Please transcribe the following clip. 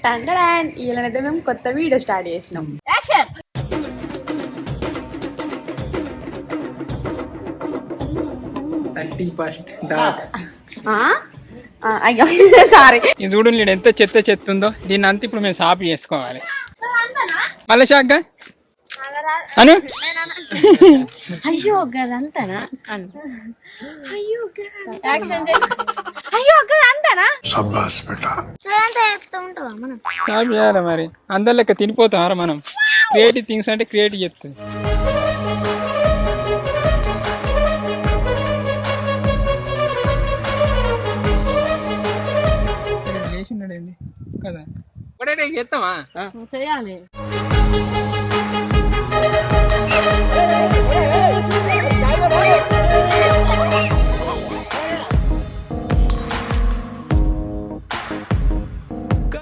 తండడాన్ ఇలానైతే మేము కొత్త video start చేసినాం. యాక్షన్. 31st dog. అయ్యో సారీ. ఇది చూడు నీడు ఎంత చెత్త ఉందో. దీన్ని అంతా ఇప్పుడు మేము సాపు చేసుకోవాలి. మళ్ళీ షాక్గా అను. అయ్యో గదంతనా అయ్యో అయ్యో గదంతనా సాపు చేయాలి మరి. అందరి లెక్క తినిపోతాం మనం. క్రియేటివ్ థింగ్స్ అంటే క్రియేటివ్ చెప్తుంది. లేచిన్నాడేంది కదా ఒకటే చేస్తామా చేయాలి.